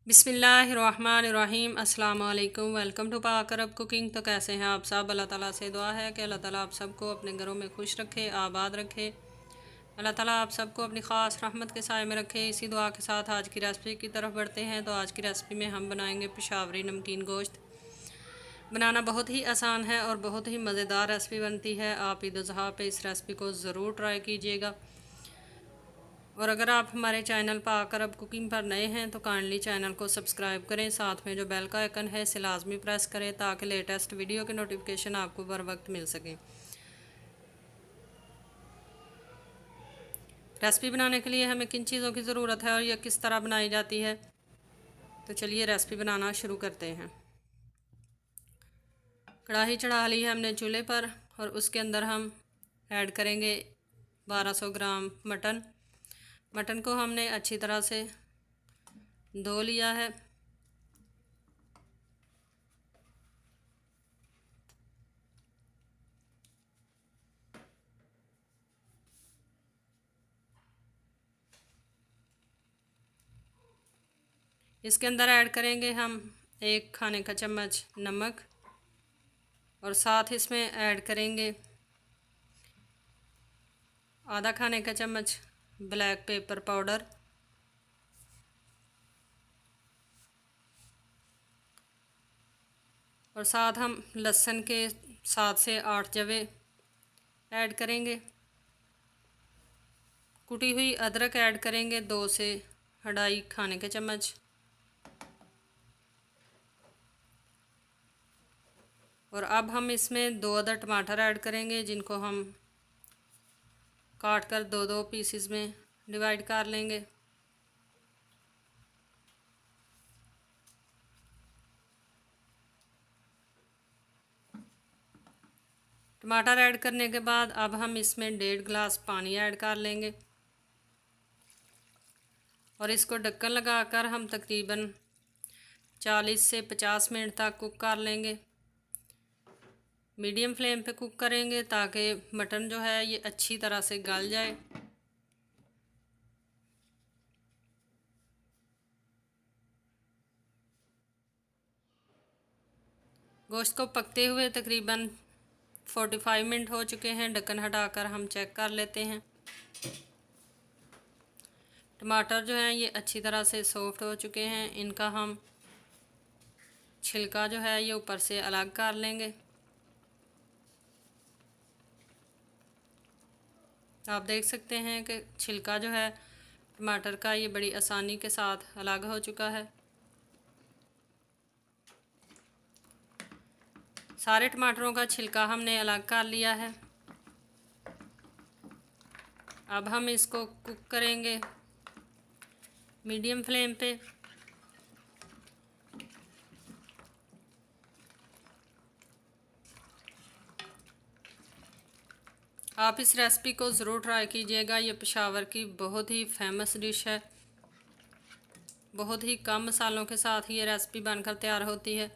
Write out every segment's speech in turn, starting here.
बिस्मिल्लाहिर्रहमानिर्रहीम अस्सलाम वालेकुम। वेलकम टू पाक अरब कुकिंग। तो कैसे हैं आप सब? अल्लाह ताला से दुआ है कि अल्लाह ताला आप सबको अपने घरों में खुश रखे, आबाद रखे। अल्लाह ताला आप सबको अपनी ख़ास रहमत के साए में रखे। इसी दुआ के साथ आज की रेसिपी की तरफ बढ़ते हैं। तो आज की रेसिपी में हम बनाएंगे पेशावरी नमकीन गोश्त। बनाना बहुत ही आसान है और बहुत ही मज़ेदार रेसिपी बनती है। आप ईद उल ज़ुहा पे इस रेसिपी को ज़रूर ट्राई कीजिएगा। और अगर आप हमारे चैनल पाक अरब कुकिंग पर नए हैं तो काइंडली चैनल को सब्सक्राइब करें। साथ में जो बेल का आइकन है इसे लाजमी प्रेस करें ताकि लेटेस्ट वीडियो के नोटिफिकेशन आपको बर वक्त मिल सके। रेसिपी बनाने के लिए हमें किन चीज़ों की ज़रूरत है और यह किस तरह बनाई जाती है, तो चलिए रेसिपी बनाना शुरू करते हैं। कढ़ाई चढ़ा ली है हमने चूल्हे पर और उसके अंदर हम ऐड करेंगे 1200 ग्राम मटन। मटन को हमने अच्छी तरह से धो लिया है। इसके अंदर ऐड करेंगे हम 1 खाने का चम्मच नमक और साथ इसमें ऐड करेंगे आधा खाने का चम्मच ब्लैक पेपर पाउडर और साथ हम लहसुन के 7 से 8 जवे ऐड करेंगे। कुटी हुई अदरक ऐड करेंगे 2 से 2.5 खाने के चम्मच। और अब हम इसमें 2 अदर टमाटर ऐड करेंगे जिनको हम काट कर 2-2 पीसेस में डिवाइड कर लेंगे। टमाटर ऐड करने के बाद अब हम इसमें 1.5 गिलास पानी ऐड कर लेंगे और इसको ढक्कन लगाकर हम तकरीबन 40 से 50 मिनट तक कुक कर लेंगे। मीडियम फ्लेम पे कुक करेंगे ताकि मटन जो है ये अच्छी तरह से गल जाए। गोश्त को पकते हुए तकरीबन 45 मिनट हो चुके हैं। ढक्कन हटाकर हम चेक कर लेते हैं। टमाटर जो हैं ये अच्छी तरह से सॉफ्ट हो चुके हैं। इनका हम छिलका जो है ये ऊपर से अलग कर लेंगे। आप देख सकते हैं कि छिलका जो है टमाटर का ये बड़ी आसानी के साथ अलग हो चुका है। सारे टमाटरों का छिलका हमने अलग कर लिया है। अब हम इसको कुक करेंगे मीडियम फ्लेम पे। आप इस रेसिपी को ज़रूर ट्राई कीजिएगा। ये पेशावर की बहुत ही फेमस डिश है। बहुत ही कम मसालों के साथ ये रेसिपी बनकर तैयार होती है।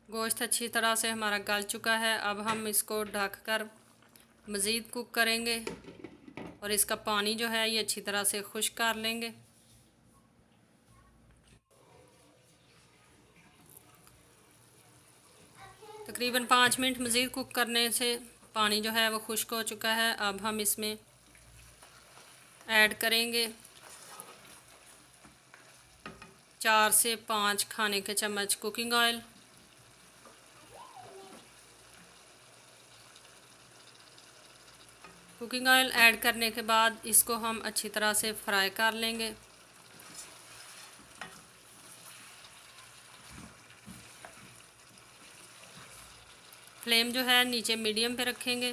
गोश्त अच्छी तरह से हमारा गल चुका है। अब हम इसको ढककर मज़ीद कुक करेंगे और इसका पानी जो है ये अच्छी तरह से खुश्क कर लेंगे। तकरीबन 5 मिनट मज़ीद कुक करने से पानी जो है वो खुश्क हो चुका है। अब हम इसमें ऐड करेंगे 4 से 5 खाने के चम्मच cooking oil. Cooking oil add करने के बाद इसको हम अच्छी तरह से फ्राई कर लेंगे। फ्लेम जो है नीचे मीडियम पे रखेंगे।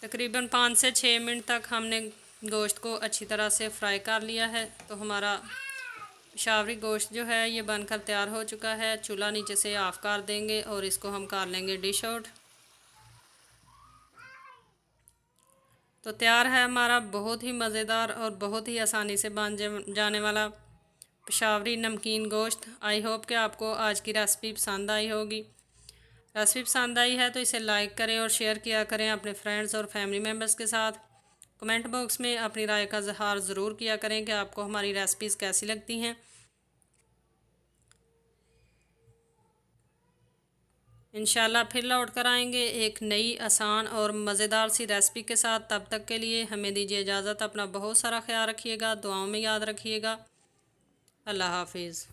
तकरीबन 5 से 6 मिनट तक हमने गोश्त को अच्छी तरह से फ्राई कर लिया है। तो हमारा पेशावरी गोश्त जो है ये बनकर तैयार हो चुका है। चूल्हा नीचे से ऑफ़ कर देंगे और इसको हम कर लेंगे डिश आउट। तो तैयार है हमारा बहुत ही मज़ेदार और बहुत ही आसानी से बन जाने वाला पेशावरी नमकीन गोश्त। आई होप कि आपको आज की रेसिपी पसंद आई होगी। रेसिपी पसंद आई है तो इसे लाइक करें और शेयर किया करें अपने फ्रेंड्स और फैमिली मेम्बर्स के साथ। कमेंट बॉक्स में अपनी राय का इज़हार ज़रूर किया करें कि आपको हमारी रेसिपीज़ कैसी लगती हैं। इंशाल्लाह फिर लौट कर आएंगे एक नई आसान और मज़ेदार सी रेसिपी के साथ। तब तक के लिए हमें दीजिए इजाज़त। अपना बहुत सारा ख्याल रखिएगा, दुआओं में याद रखिएगा। अल्लाह हाफिज़।